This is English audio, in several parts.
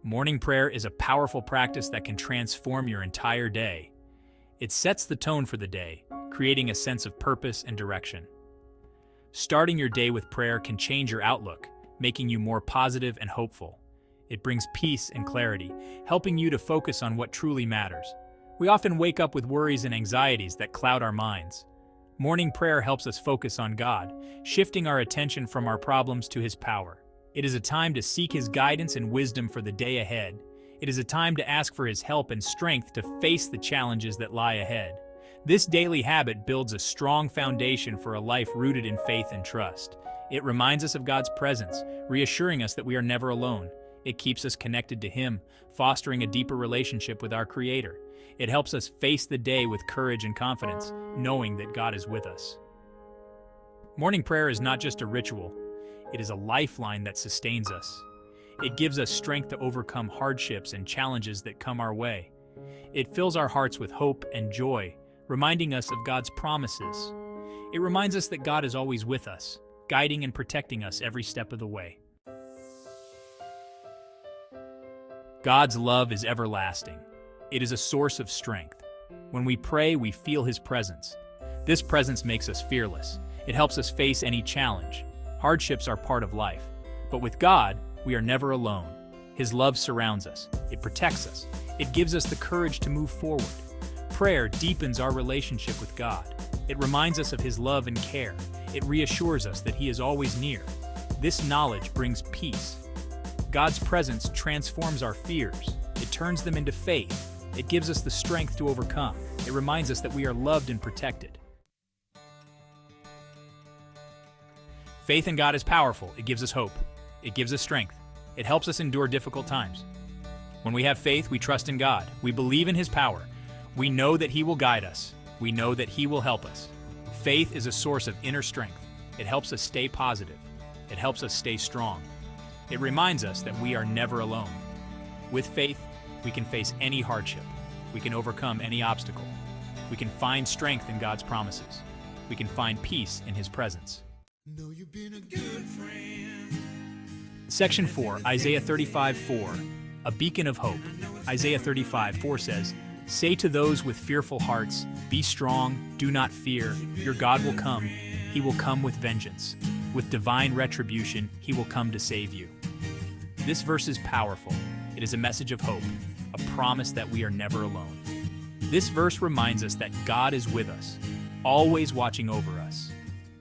Morning prayer is a powerful practice that can transform your entire day. It sets the tone for the day, creating a sense of purpose and direction. Starting your day with prayer can change your outlook, making you more positive and hopeful. It brings peace and clarity, helping you to focus on what truly matters. We often wake up with worries and anxieties that cloud our minds. Morning prayer helps us focus on God, shifting our attention from our problems to His power. It is a time to seek His guidance and wisdom for the day ahead. It is a time to ask for His help and strength to face the challenges that lie ahead. This daily habit builds a strong foundation for a life rooted in faith and trust. It reminds us of God's presence, reassuring us that we are never alone. It keeps us connected to Him, fostering a deeper relationship with our Creator. It helps us face the day with courage and confidence, knowing that God is with us. Morning prayer is not just a ritual. It is a lifeline that sustains us. It gives us strength to overcome hardships and challenges that come our way. It fills our hearts with hope and joy, reminding us of God's promises. It reminds us that God is always with us, guiding and protecting us every step of the way. God's love is everlasting. It is a source of strength. When we pray, we feel His presence. This presence makes us fearless. It helps us face any challenge. Hardships are part of life, but with God, we are never alone. His love surrounds us. It protects us. It gives us the courage to move forward. Prayer deepens our relationship with God. It reminds us of His love and care. It reassures us that He is always near. This knowledge brings peace. God's presence transforms our fears. It turns them into faith. It gives us the strength to overcome. It reminds us that we are loved and protected. Faith in God is powerful. It gives us hope. It gives us strength. It helps us endure difficult times. When we have faith, we trust in God. We believe in His power. We know that He will guide us. We know that He will help us. Faith is a source of inner strength. It helps us stay positive. It helps us stay strong. It reminds us that we are never alone. With faith, we can face any hardship. We can overcome any obstacle. We can find strength in God's promises. We can find peace in His presence. Know you've been a good friend. Section 4, Isaiah 35:4, a beacon of hope. Isaiah 35:4 says, "Say to those with fearful hearts, be strong, do not fear. Your God will come. He will come with vengeance. With divine retribution, He will come to save you." This verse is powerful. It is a message of hope, a promise that we are never alone. This verse reminds us that God is with us, always watching over us.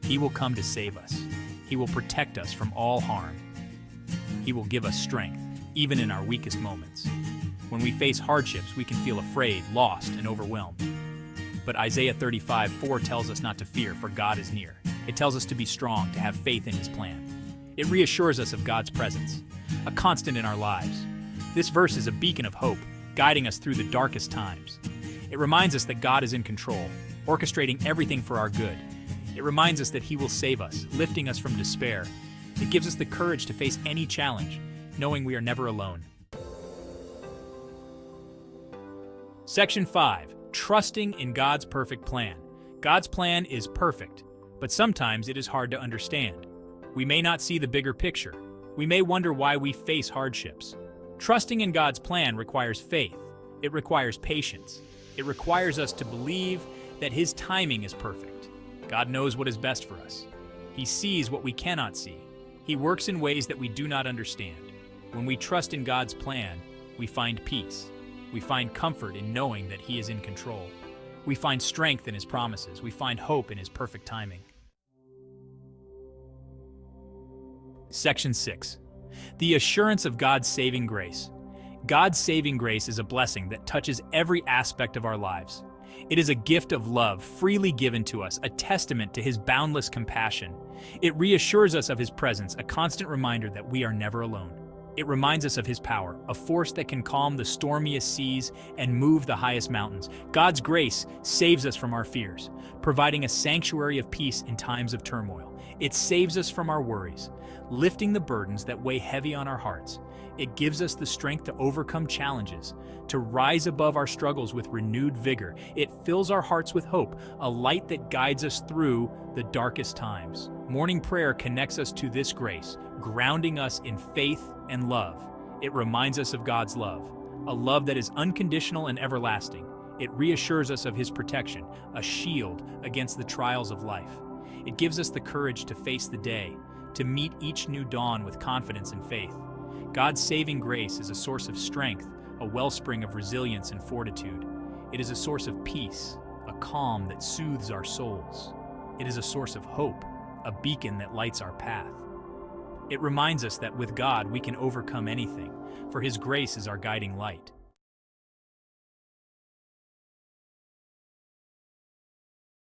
He will come to save us. He will protect us from all harm. He will give us strength, even in our weakest moments. When we face hardships, we can feel afraid, lost, and overwhelmed. But Isaiah 35:4 tells us not to fear, for God is near. It tells us to be strong, to have faith in His plan. It reassures us of God's presence, a constant in our lives. This verse is a beacon of hope, guiding us through the darkest times. It reminds us that God is in control, orchestrating everything for our good. It reminds us that He will save us, lifting us from despair. It gives us the courage to face any challenge, knowing we are never alone. Section 5, trusting in God's perfect plan. God's plan is perfect, but sometimes it is hard to understand. We may not see the bigger picture. We may wonder why we face hardships. Trusting in God's plan requires faith. It requires patience. It requires us to believe that His timing is perfect. God knows what is best for us. He sees what we cannot see. He works in ways that we do not understand. When we trust in God's plan, we find peace. We find comfort in knowing that He is in control. We find strength in His promises. We find hope in His perfect timing. Section 6. The assurance of God's saving grace. God's saving grace is a blessing that touches every aspect of our lives. It is a gift of love freely given to us, a testament to His boundless compassion. It reassures us of His presence, a constant reminder that we are never alone. It reminds us of His power, a force that can calm the stormiest seas and move the highest mountains. God's grace saves us from our fears, providing a sanctuary of peace in times of turmoil. It saves us from our worries, lifting the burdens that weigh heavy on our hearts. It gives us the strength to overcome challenges, to rise above our struggles with renewed vigor. It fills our hearts with hope, a light that guides us through the darkest times. Morning prayer connects us to this grace, grounding us in faith and love. It reminds us of God's love, a love that is unconditional and everlasting. It reassures us of His protection, a shield against the trials of life. It gives us the courage to face the day, to meet each new dawn with confidence and faith. God's saving grace is a source of strength, a wellspring of resilience and fortitude. It is a source of peace, a calm that soothes our souls. It is a source of hope, a beacon that lights our path. It reminds us that with God we can overcome anything, for His grace is our guiding light.